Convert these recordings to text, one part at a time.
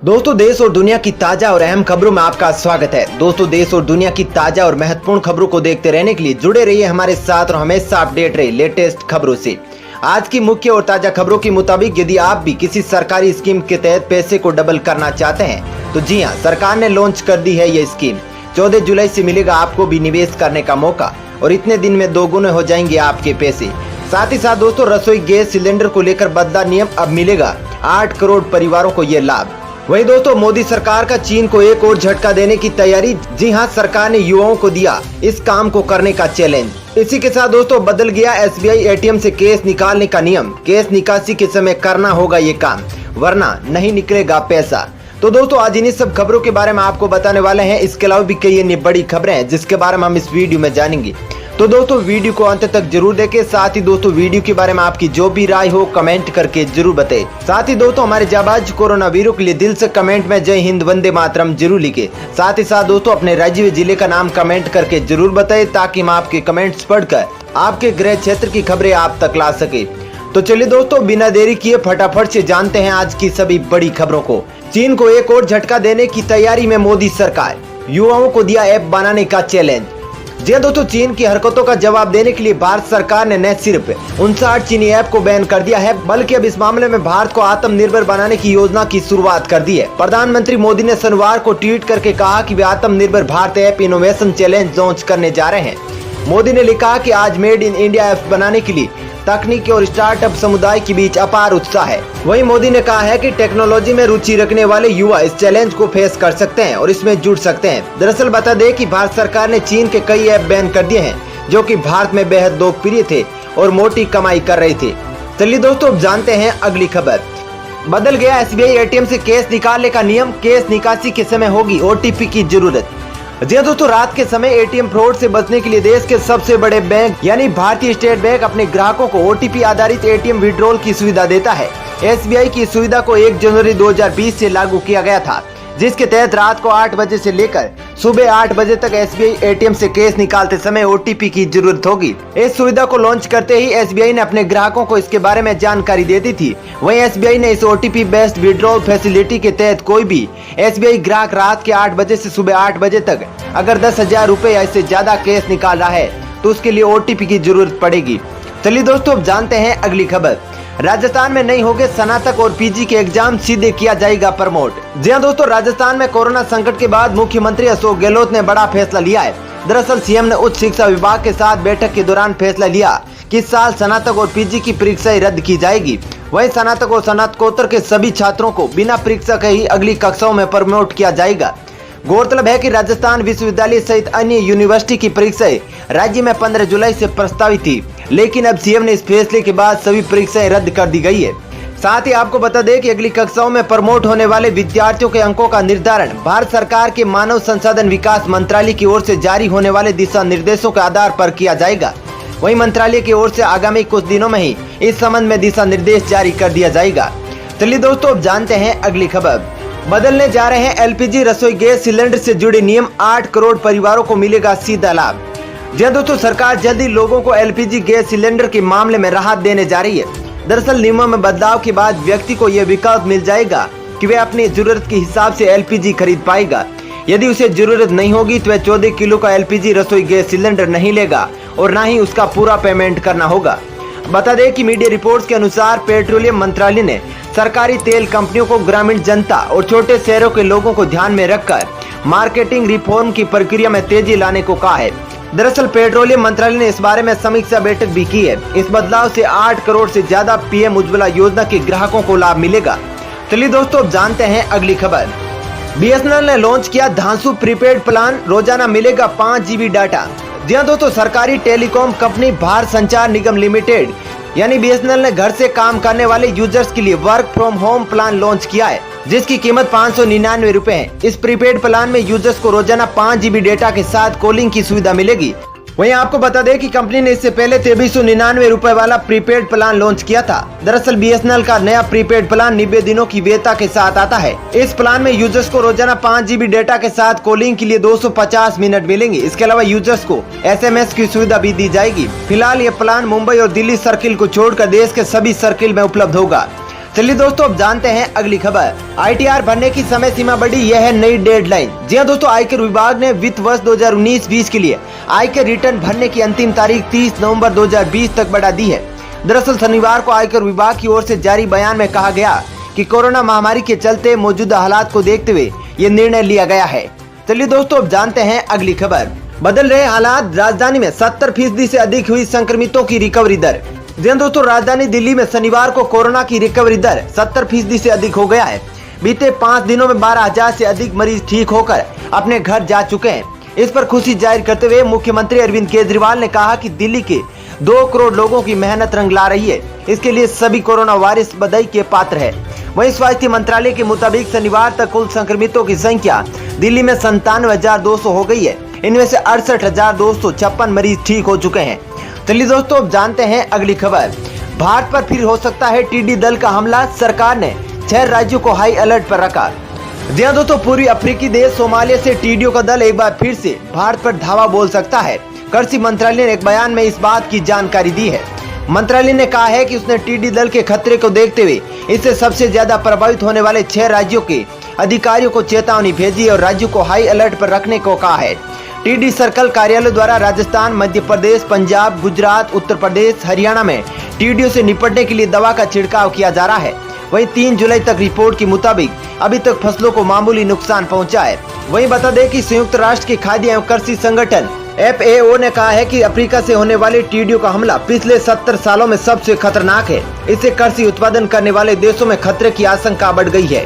दोस्तों, देश और दुनिया की ताजा और अहम खबरों में आपका स्वागत है। दोस्तों, देश और दुनिया की ताजा और महत्वपूर्ण खबरों को देखते रहने के लिए जुड़े रहिए हमारे साथ और हमेशा अपडेट रहिए लेटेस्ट खबरों से। आज की मुख्य और ताजा खबरों के मुताबिक यदि आप भी किसी सरकारी स्कीम के तहत पैसे को डबल करना चाहते हैं तो जी हाँ, सरकार ने लॉन्च कर दी है ये स्कीम। 14 जुलाई से मिलेगा आपको भी निवेश करने का मौका और इतने दिन में दोगुने हो जाएंगे आपके पैसे। साथ ही साथ दोस्तों, रसोई गैस सिलेंडर को लेकर बदला नियम, अब मिलेगा 8 करोड़ परिवारों को ये लाभ। वहीं दोस्तों, मोदी सरकार का चीन को एक और झटका देने की तैयारी। जी हां, सरकार ने युवाओं को दिया इस काम को करने का चैलेंज। इसी के साथ दोस्तों, बदल गया एसबीआई एटीएम से कैश निकालने का नियम। कैश निकासी के समय करना होगा ये काम, वरना नहीं निकलेगा पैसा। तो दोस्तों, आज इन्हीं सब खबरों के बारे में आपको बताने वाले हैं। इसके अलावा भी कई अन्य बड़ी खबरें हैं जिसके बारे में हम इस वीडियो में जानेंगे। तो दोस्तों, वीडियो को अंत तक जरूर देखें। साथ ही दोस्तों, वीडियो के बारे में आपकी जो भी राय हो कमेंट करके जरूर बताएं। साथ ही दोस्तों, हमारे जाबाज कोरोना वीरों के लिए दिल से कमेंट में जय हिंद वंदे मातरम जरूर लिखे। साथ ही साथ दोस्तों, अपने राज्य व जिले का नाम कमेंट करके जरूर बताएं ताकि हम आपके कमेंट्स पढ़कर आपके गृह क्षेत्र की खबरें आप तक ला सके। तो चलिए दोस्तों, बिना देरी किए फटाफट से जानते हैं आज की सभी बड़ी खबरों को। चीन को एक और झटका देने की तैयारी में मोदी सरकार, युवाओं को दिया ऐप बनाने का चैलेंज। जी दोस्तों, चीन की हरकतों का जवाब देने के लिए भारत सरकार ने न सिर्फ 59 चीनी ऐप को बैन कर दिया है, बल्कि अब इस मामले में भारत को आत्मनिर्भर बनाने की योजना की शुरुआत कर दी है। प्रधानमंत्री मोदी ने शनिवार को ट्वीट करके कहा कि वे आत्मनिर्भर Bharat app innovation challenge launch करने जा रहे हैं। मोदी ने लिखा कि आज मेड इन इंडिया ऐप बनाने के लिए तकनीकी और स्टार्टअप समुदाय के बीच अपार उत्साह है। वहीं मोदी ने कहा है कि टेक्नोलॉजी में रुचि रखने वाले युवा इस चैलेंज को फेस कर सकते हैं और इसमें जुड़ सकते हैं। दरअसल बता दें कि भारत सरकार ने चीन के कई ऐप बैन कर दिए हैं जो कि भारत में बेहद लोकप्रिय थे और मोटी कमाई कर रहे थे। चलिए दोस्तों, अब जानते हैं अगली खबर। बदल गया एसबीआई एटीएम से कैश निकालने का नियम। कैश निकासी के समय होगी ओटीपी की जरूरत। जी दोस्तों, रात के समय एटीएम फ्रॉड से बचने के लिए देश के सबसे बड़े बैंक यानी भारतीय स्टेट बैंक अपने ग्राहकों को ओटीपी आधारित एटीएम विड्रॉल की सुविधा देता है। एसबीआई की सुविधा को 1 जनवरी 2020 से लागू किया गया था, जिसके तहत रात को 8 बजे से लेकर सुबह 8 बजे तक एसबीआई एटीएम से कैश निकालते समय ओटीपी की जरूरत होगी। इस सुविधा को लॉन्च करते ही एसबीआई ने अपने ग्राहकों को इसके बारे में जानकारी दे दी थी। वहीं एसबीआई ने इस ओटीपी बेस्ड विड्रॉल फैसिलिटी के तहत कोई भी एसबीआई ग्राहक रात के 8 बजे से सुबह 8 बजे तक अगर 10,000 रुपए या इससे ज्यादा कैश निकाल रहा है तो उसके लिए ओटीपी की जरूरत पड़ेगी। चलिए दोस्तों, अब जानते हैं अगली खबर। राजस्थान में नहीं होंगे स्नातक और पीजी के एग्जाम, सीधे किया जाएगा प्रमोट। जी हाँ दोस्तों, राजस्थान में कोरोना संकट के बाद मुख्यमंत्री अशोक गहलोत ने बड़ा फैसला लिया है। दरअसल सीएम ने उच्च शिक्षा विभाग के साथ बैठक के दौरान फैसला लिया कि इस साल स्नातक और पीजी की परीक्षाएं रद्द की जाएगी। वहीं स्नातक और स्नातकोत्तर के सभी छात्रों को बिना परीक्षा के ही अगली कक्षाओं में प्रमोट किया जाएगा। गौरतलब है कि राजस्थान विश्वविद्यालय सहित अन्य यूनिवर्सिटी की परीक्षाएं राज्य में 15 जुलाई से प्रस्तावित थी, लेकिन अब सीएम ने इस फैसले के बाद सभी परीक्षाएं रद्द कर दी गई है। साथ ही आपको बता दें कि अगली कक्षाओं में प्रमोट होने वाले विद्यार्थियों के अंकों का निर्धारण भारत सरकार के मानव संसाधन विकास मंत्रालय की ओर से जारी होने वाले दिशा निर्देशों के आधार पर किया जाएगा। वहीं मंत्रालय की ओर से आगामी कुछ दिनों में ही इस संबंध में दिशा निर्देश जारी कर दिया जाएगा। चलिए दोस्तों, अब जानते हैं अगली खबर। बदलने जा रहे हैं एलपीजी रसोई गैस सिलेंडर से जुड़े नियम। 8 करोड़ परिवारों को मिलेगा सीधा लाभ। जी दोस्तों, सरकार जल्दी लोगों को एलपीजी गैस सिलेंडर के मामले में राहत देने जा रही है। दरअसल नियमों में बदलाव के बाद व्यक्ति को यह विकल्प मिल जाएगा कि वह अपनी जरूरत के हिसाब से एलपीजी खरीद पाएगा। यदि उसे जरूरत नहीं होगी तो वह 14 किलो का एलपीजी रसोई गैस सिलेंडर नहीं लेगा और न ही उसका पूरा पेमेंट करना होगा। बता दें कि मीडिया रिपोर्ट्स के अनुसार पेट्रोलियम मंत्रालय ने सरकारी तेल कंपनियों को ग्रामीण जनता और छोटे शहरों के लोगों को ध्यान में रखकर मार्केटिंग रिफॉर्म की प्रक्रिया में तेजी लाने को कहा है। दरअसल पेट्रोलियम मंत्रालय ने इस बारे में समीक्षा बैठक भी की है। इस बदलाव से 8 करोड़ से ज्यादा पीएम उज्ज्वला योजना के ग्राहकों को लाभ मिलेगा। चलिए दोस्तों, अब जानते हैं अगली खबर। बीएसएनएल ने लॉन्च किया धांसू प्रीपेड प्लान, रोजाना मिलेगा 5 GB डाटा। जी हाँ दोस्तों, सरकारी टेलीकॉम कंपनी भारत संचार निगम लिमिटेड यानी बीएसएनएल ने घर से काम करने वाले यूजर्स के लिए work from home plan launch किया है, जिसकी कीमत 599 रुपए है। इस प्रीपेड प्लान में यूजर्स को रोजाना 5 GB डेटा के साथ कॉलिंग की सुविधा मिलेगी। वहीं आपको बता दें कि कंपनी ने इससे पहले 2399 रुपए वाला प्रीपेड प्लान लॉन्च किया था। दरअसल बीएसएनएल का नया प्रीपेड प्लान 90 दिनों की वैधता के साथ आता है। इस प्लान में यूजर्स को रोजाना 5 GB डेटा के साथ कॉलिंग के लिए 250 मिनट मिलेंगे। इसके अलावा यूजर्स को एसएमएस की सुविधा भी दी जाएगी। फिलहाल ये प्लान मुंबई और दिल्ली सर्किल को छोड़कर देश के सभी सर्किल में उपलब्ध होगा। चलिए दोस्तों अब जानते हैं अगली खबर। ITR भरने की समय सीमा बढ़ी, यह है नई डेडलाइन। जी हां दोस्तों, आयकर विभाग ने वित्त वर्ष 2019-20 के लिए आयकर रिटर्न भरने की अंतिम तारीख 30 नवंबर 2020 तक बढ़ा दी है। दरअसल शनिवार को आयकर विभाग की ओर से जारी बयान में कहा गया कि कोरोना महामारी के चलते मौजूदा हालात को देखते हुए ये निर्णय लिया गया है। चलिए दोस्तों अब जानते हैं अगली खबर। बदल रहे हालात, राजधानी में 70% से अधिक हुई संक्रमितों की रिकवरी दर। जी दोस्तों, राजधानी दिल्ली में शनिवार को कोरोना की रिकवरी दर 70% से अधिक हो गया है। बीते 5 दिनों में 12,000 से अधिक मरीज ठीक होकर अपने घर जा चुके हैं। इस पर खुशी जाहिर करते हुए मुख्यमंत्री अरविंद केजरीवाल ने कहा कि दिल्ली के 2 करोड़ लोगों की मेहनत रंग ला रही है। इसके लिए सभी कोरोना वायरस बधाई के पात्र है। वहीं स्वास्थ्य मंत्रालय के मुताबिक शनिवार तक कुल संक्रमितों की संख्या दिल्ली में 97,200 हो गई है। इनमें से 68,256 मरीज ठीक हो चुके हैं। चलिए दोस्तों अब जानते हैं अगली खबर। भारत पर फिर हो सकता है टिड्डी दल का हमला, सरकार ने 6 राज्यों को हाई अलर्ट पर रखा। जी हां दोस्तों, पूर्वी अफ्रीकी देश सोमालिया से टिड्डियों का दल एक बार फिर से भारत पर धावा बोल सकता है। कृषि मंत्रालय ने एक बयान में इस बात की जानकारी दी है। मंत्रालय ने कहा है कि उसने टिड्डी दल के खतरे को देखते हुए इससे सबसे ज्यादा प्रभावित होने वाले 6 राज्यों के अधिकारियों को चेतावनी भेजी और राज्यों को हाई अलर्ट पर रखने को कहा है। टिड्डी सर्कल कार्यालय द्वारा राजस्थान, मध्य प्रदेश, पंजाब, गुजरात, उत्तर प्रदेश, हरियाणा में टिड्डियों से निपटने के लिए दवा का छिड़काव किया जा रहा है। वहीं 3 जुलाई तक रिपोर्ट के मुताबिक अभी तक फसलों को मामूली नुकसान पहुंचा है। वहीं बता दें कि संयुक्त राष्ट्र के खाद्य एवं कृषि संगठन FAO ने कहा है कि अफ्रीका से होने वाले टिड्डियों का हमला पिछले 70 सालों में सबसे खतरनाक है। इससे कृषि उत्पादन करने वाले देशों में खतरे की आशंका बढ़ गई है।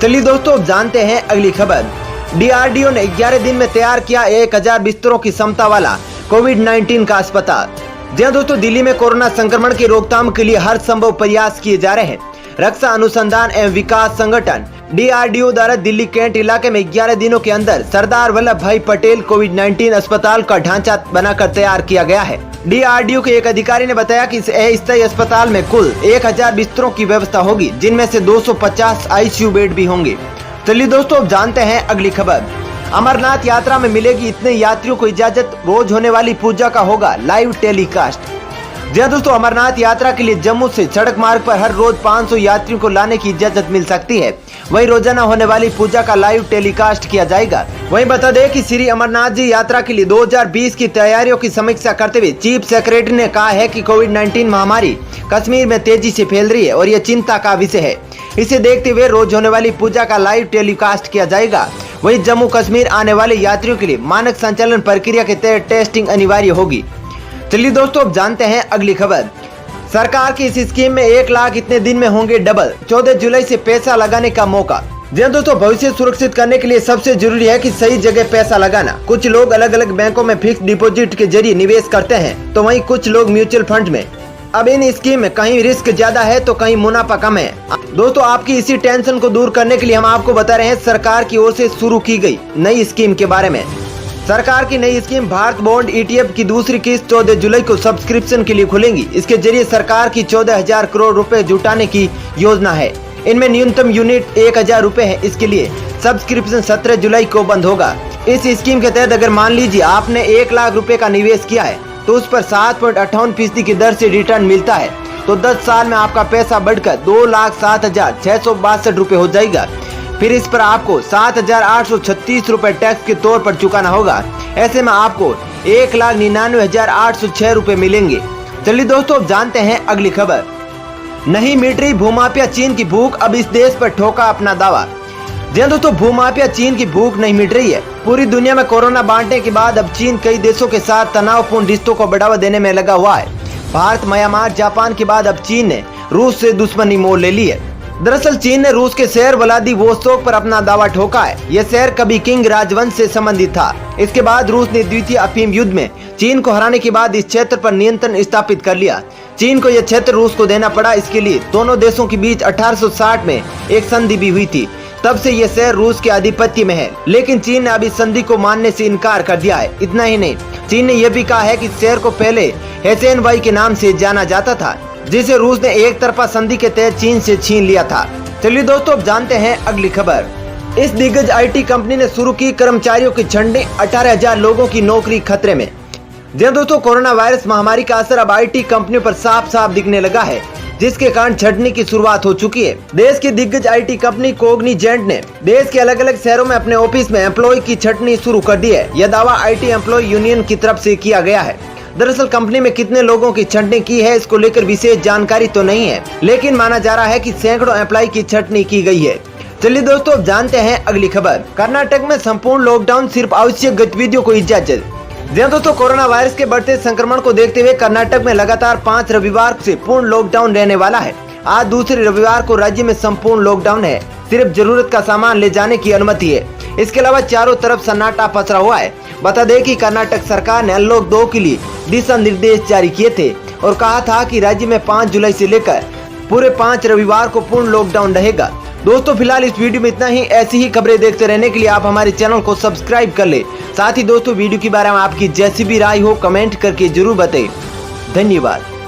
चलिए दोस्तों जानते हैं अगली खबर। DRDO ने 11 दिन में तैयार किया 1000 बिस्तरों की क्षमता वाला कोविड-19 का अस्पताल। जी हां दोस्तों, दिल्ली में कोरोना संक्रमण की रोकथाम के लिए हर संभव प्रयास किए जा रहे हैं। रक्षा अनुसंधान एवं विकास संगठन DRDO द्वारा दिल्ली कैंट इलाके में 11 दिनों के अंदर सरदार वल्लभ भाई पटेल कोविड-19 अस्पताल का ढांचा बनाकर तैयार किया गया है। DRDO के एक अधिकारी ने बताया कि इस अस्थायी अस्पताल में कुल 1000 बिस्तरों की व्यवस्था होगी, जिनमें से 250 ICU बेड भी होंगे। चलिए दोस्तों अब जानते हैं अगली खबर। अमरनाथ यात्रा में मिलेगी इतने यात्रियों को इजाजत, रोज होने वाली पूजा का होगा लाइव टेलीकास्ट। जी हां दोस्तों, अमरनाथ यात्रा के लिए जम्मू से सड़क मार्ग पर हर रोज 500 यात्रियों को लाने की इजाजत मिल सकती है। वहीं रोजाना होने वाली पूजा का लाइव टेलीकास्ट किया जाएगा। वहीं बता दें कि श्री अमरनाथ जी यात्रा के लिए 2020 की तैयारियों की समीक्षा करते हुए चीफ सेक्रेटरी ने कहा है कि कोविड-19 महामारी कश्मीर में तेजी से फैल रही है और यह चिंता का विषय है। इसे देखते हुए रोज होने वाली पूजा का लाइव टेलीकास्ट किया जाएगा। वहीं जम्मू कश्मीर आने वाले यात्रियों के लिए मानक संचालन प्रक्रिया के तहत टेस्टिंग अनिवार्य होगी। चलिए दोस्तों अब जानते हैं अगली खबर। सरकार की इस स्कीम में 1 लाख इतने दिन में होंगे डबल, 14 जुलाई से पैसा लगाने का मौका। जी दोस्तों, भविष्य सुरक्षित करने के लिए सबसे जरूरी है कि सही जगह पैसा लगाना। कुछ लोग अलग अलग बैंकों में फिक्स डिपॉजिट के जरिए निवेश करते हैं, तो वहीं कुछ लोग म्यूचुअल फंड में। अब इन स्कीम में कहीं रिस्क ज्यादा है तो कहीं मुनाफा कम है। दोस्तों, आपकी इसी टेंशन को दूर करने के लिए हम आपको बता रहे हैं सरकार की ओर से शुरू की गई नई स्कीम के बारे में। सरकार की नई स्कीम भारत बॉन्ड ETF की दूसरी किस्त 14 जुलाई को सब्सक्रिप्शन के लिए खुलेंगी। इसके जरिए सरकार की 14,000 करोड़ रुपए जुटाने की योजना है। इनमें न्यूनतम यूनिट 1,000 रुपए है। इसके लिए सब्सक्रिप्शन 17 जुलाई को बंद होगा। इस स्कीम के तहत अगर मान लीजिए आपने 1 लाख रुपए का निवेश किया है तो उस पर 7.58% की दर से रिटर्न मिलता है। तो 10 साल में आपका पैसा बढ़कर 2,07,662 रुपए हो जाएगा। फिर इस पर आपको 7,836 रुपए टैक्स के तौर पर चुकाना होगा। ऐसे में आपको 1,99,806 रुपए मिलेंगे। चलिए दोस्तों जानते हैं अगली खबर। नहीं मिट रही भूमाफिया चीन की भूख, अब इस देश पर ठोका अपना दावा। जी दोस्तों, भूमाफिया चीन की भूख नहीं मिट रही है। पूरी दुनिया में कोरोना बांटने के बाद अब चीन कई देशों के साथ तनावपूर्ण रिश्तों को बढ़ावा देने में लगा हुआ है। भारत, म्यांमार, जापान के बाद अब चीन ने रूस से दुश्मनी मोल ले ली है। दरअसल चीन ने रूस के शहर व्लादिवोस्तोक पर अपना दावा ठोका है। यह शहर कभी किंग राजवंश से संबंधित था। इसके बाद रूस ने द्वितीय अफीम युद्ध में चीन को हराने के बाद इस क्षेत्र पर नियंत्रण स्थापित कर लिया। चीन को यह क्षेत्र रूस को देना पड़ा। इसके लिए दोनों देशों के बीच 1860 में एक संधि भी हुई थी। तब से यह शहर रूस के आधिपत्य में है, लेकिन चीन ने अभी संधि को मानने से इनकार कर दिया है। इतना ही नहीं, चीन ने यह भी कहा है कि शहर को पहले हेसेनवाई के नाम से जाना जाता था, जिसे रूस ने एक तरफा संधि के तहत चीन से छीन लिया था। चलिए दोस्तों अब जानते हैं अगली खबर। इस दिग्गज IT कंपनी ने शुरू की कर्मचारियों की छंटनी, 18,000 लोगों की नौकरी खतरे में। जी दोस्तों, कोरोना वायरस महामारी का असर अब IT कंपनियों पर साफ साफ दिखने लगा है। जिसके कारण छंटनी की शुरुआत हो चुकी है। देश की दिग्गज IT कंपनी कोग्निजेंट ने देश के अलग अलग शहरों में अपने ऑफिस में एम्प्लॉय की छंटनी शुरू कर दी है। यह दावा IT एम्प्लॉय यूनियन की तरफ से किया गया है। दरअसल कंपनी में कितने लोगों की छंटनी की है इसको लेकर विशेष जानकारी तो नहीं है, लेकिन माना जा रहा है कि सैकड़ों एम्प्लॉय की छंटनी की गई है। चलिए दोस्तों, अब जानते हैं अगली खबर। कर्नाटक में संपूर्ण लॉकडाउन, सिर्फ आवश्यक गतिविधियों को इजाजत। जी दोस्तों, कोरोना वायरस के बढ़ते संक्रमण को देखते हुए कर्नाटक में लगातार 5 रविवार से पूर्ण लॉकडाउन रहने वाला है। आज दूसरे रविवार को राज्य में संपूर्ण लॉकडाउन है। सिर्फ जरूरत का सामान ले जाने की अनुमति है। इसके अलावा चारों तरफ सन्नाटा पसरा हुआ है। बता दें कि कर्नाटक सरकार ने अनलॉक 2 के लिए दिशा निर्देश जारी किए थे और कहा था कि राज्य में 5 जुलाई से लेकर पूरे 5 रविवार को पूर्ण लॉकडाउन रहेगा। दोस्तों, फिलहाल इस वीडियो में इतना ही। ऐसी ही खबरें देखते रहने के लिए आप हमारे चैनल को सब्सक्राइब कर ले। साथ ही दोस्तों, वीडियो के बारे में आपकी जैसी भी राय हो कमेंट करके जरूर बताएं। धन्यवाद।